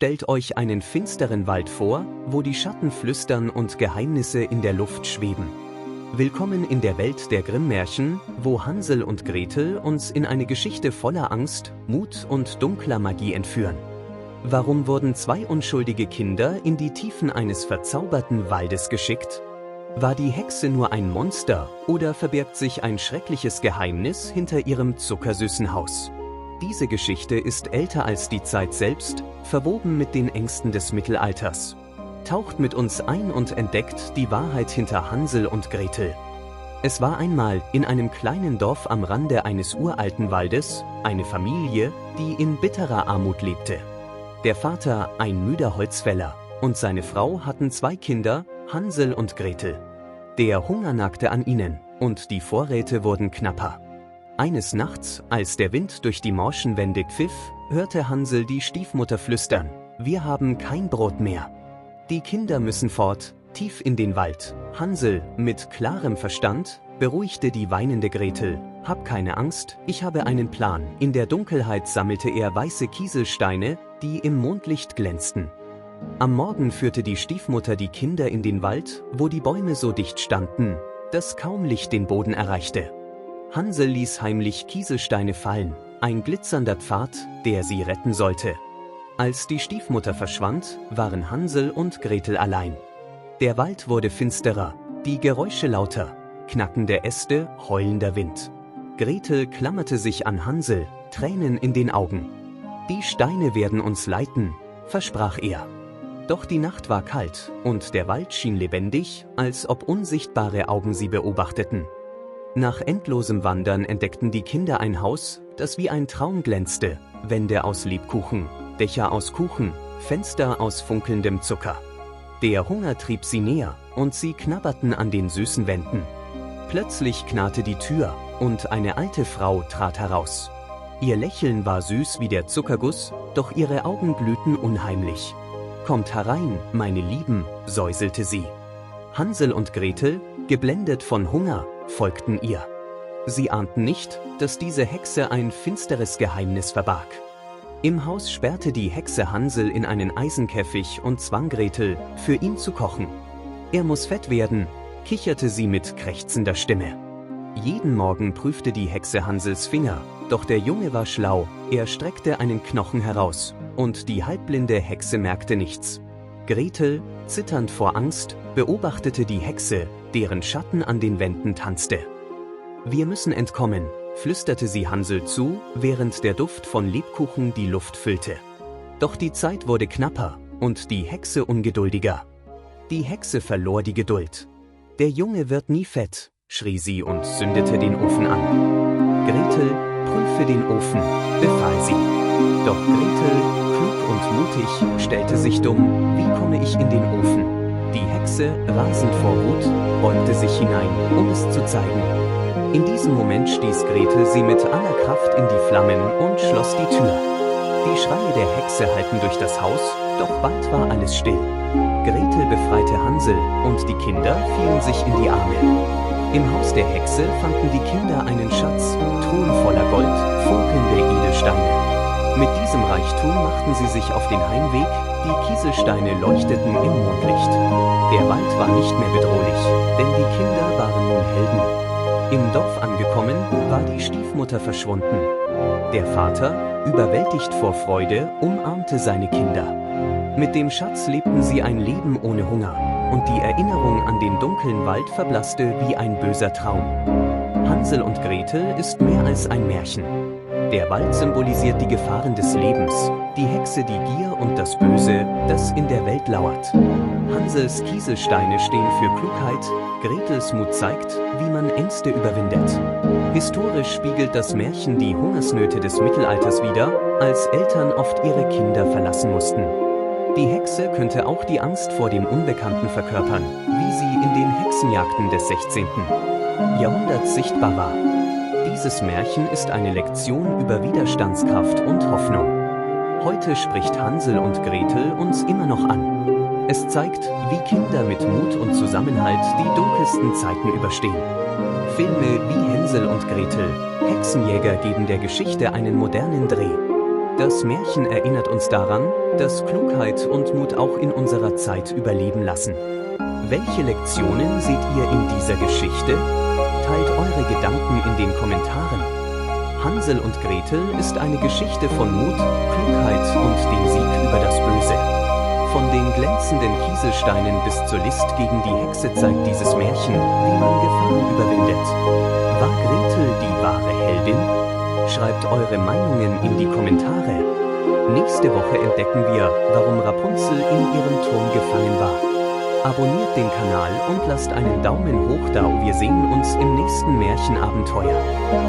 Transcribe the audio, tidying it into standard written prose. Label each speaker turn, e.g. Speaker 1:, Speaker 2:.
Speaker 1: Stellt euch einen finsteren Wald vor, wo die Schatten flüstern und Geheimnisse in der Luft schweben. Willkommen in der Welt der Grimm-Märchen, wo Hansel und Gretel uns in eine Geschichte voller Angst, Mut und dunkler Magie entführen. Warum wurden zwei unschuldige Kinder in die Tiefen eines verzauberten Waldes geschickt? War die Hexe nur ein Monster oder verbirgt sich ein schreckliches Geheimnis hinter ihrem zuckersüßen Haus? Diese Geschichte ist älter als die Zeit selbst, verwoben mit den Ängsten des Mittelalters. Taucht mit uns ein und entdeckt die Wahrheit hinter Hansel und Gretel. Es war einmal in einem kleinen Dorf am Rande eines uralten Waldes eine Familie, die in bitterer Armut lebte. Der Vater, ein müder Holzfäller, und seine Frau hatten zwei Kinder, Hansel und Gretel. Der Hunger nagte an ihnen, und die Vorräte wurden knapper. Eines Nachts, als der Wind durch die morschen Wände pfiff, hörte Hansel die Stiefmutter flüstern: „Wir haben kein Brot mehr. Die Kinder müssen fort, tief in den Wald." Hansel, mit klarem Verstand, beruhigte die weinende Gretel: „Hab keine Angst, ich habe einen Plan." In der Dunkelheit sammelte er weiße Kieselsteine, die im Mondlicht glänzten. Am Morgen führte die Stiefmutter die Kinder in den Wald, wo die Bäume so dicht standen, dass kaum Licht den Boden erreichte. Hansel ließ heimlich Kieselsteine fallen, ein glitzernder Pfad, der sie retten sollte. Als die Stiefmutter verschwand, waren Hansel und Gretel allein. Der Wald wurde finsterer, die Geräusche lauter, knackende Äste, heulender Wind. Gretel klammerte sich an Hansel, Tränen in den Augen. „Die Steine werden uns leiten", versprach er. Doch die Nacht war kalt und der Wald schien lebendig, als ob unsichtbare Augen sie beobachteten. Nach endlosem Wandern entdeckten die Kinder ein Haus, das wie ein Traum glänzte: Wände aus Lebkuchen, Dächer aus Kuchen, Fenster aus funkelndem Zucker. Der Hunger trieb sie näher, und sie knabberten an den süßen Wänden. Plötzlich knarrte die Tür, und eine alte Frau trat heraus. Ihr Lächeln war süß wie der Zuckerguss, doch ihre Augen glühten unheimlich. „Kommt herein, meine Lieben", säuselte sie. Hansel und Gretel, geblendet von Hunger, folgten ihr. Sie ahnten nicht, dass diese Hexe ein finsteres Geheimnis verbarg. Im Haus sperrte die Hexe Hansel in einen Eisenkäfig und zwang Gretel, für ihn zu kochen. „Er muss fett werden", kicherte sie mit krächzender Stimme. Jeden Morgen prüfte die Hexe Hansels Finger, doch der Junge war schlau, er streckte einen Knochen heraus, und die halbblinde Hexe merkte nichts. Gretel, zitternd vor Angst, beobachtete die Hexe, deren Schatten an den Wänden tanzte. „Wir müssen entkommen", flüsterte sie Hansel zu, während der Duft von Lebkuchen die Luft füllte. Doch die Zeit wurde knapper und die Hexe ungeduldiger. Die Hexe verlor die Geduld. „Der Junge wird nie fett", schrie sie und zündete den Ofen an. „Gretel, prüfe den Ofen", befahl sie. Doch Gretel, klug und mutig, stellte sich dumm: „Wie komme ich in den Ofen?" Die Hexe, rasend vor Wut, beugte sich hinein, um es zu zeigen. In diesem Moment stieß Gretel sie mit aller Kraft in die Flammen und schloss die Tür. Die Schreie der Hexe hallten durch das Haus, doch bald war alles still. Gretel befreite Hansel und die Kinder fielen sich in die Arme. Im Haus der Hexe fanden die Kinder einen Schatz, Truhen voller Gold, funkelnde Edelsteine. Mit diesem Reichtum machten sie sich auf den Heimweg, die Kieselsteine leuchteten im Mondlicht. Der Wald war nicht mehr bedrohlich, denn die Kinder waren nun Helden. Im Dorf angekommen, war die Stiefmutter verschwunden. Der Vater, überwältigt vor Freude, umarmte seine Kinder. Mit dem Schatz lebten sie ein Leben ohne Hunger, und die Erinnerung an den dunklen Wald verblasste wie ein böser Traum. Hansel und Gretel ist mehr als ein Märchen. Der Wald symbolisiert die Gefahren des Lebens, die Hexe die Gier und das Böse, das in der Welt lauert. Hansels Kieselsteine stehen für Klugheit, Gretels Mut zeigt, wie man Ängste überwindet. Historisch spiegelt das Märchen die Hungersnöte des Mittelalters wider, als Eltern oft ihre Kinder verlassen mussten. Die Hexe könnte auch die Angst vor dem Unbekannten verkörpern, wie sie in den Hexenjagden des 16. Jahrhunderts sichtbar war. Dieses Märchen ist eine Lektion über Widerstandskraft und Hoffnung. Heute spricht Hansel und Gretel uns immer noch an. Es zeigt, wie Kinder mit Mut und Zusammenhalt die dunkelsten Zeiten überstehen. Filme wie Hänsel und Gretel, Hexenjäger geben der Geschichte einen modernen Dreh. Das Märchen erinnert uns daran, dass Klugheit und Mut auch in unserer Zeit überleben lassen. Welche Lektionen seht ihr in dieser Geschichte? Teilt eure Gedanken in den Kommentaren. Hansel und Gretel ist eine Geschichte von Mut, Klugheit und dem Sieg über das Böse. Von den glänzenden Kieselsteinen bis zur List gegen die Hexe zeigt dieses Märchen, wie man Gefahren überwindet. War Gretel die wahre Heldin? Schreibt eure Meinungen in die Kommentare. Nächste Woche entdecken wir, warum Rapunzel in ihrem Turm gefangen war. Abonniert den Kanal und lasst einen Daumen hoch da. Wir sehen uns im nächsten Märchenabenteuer.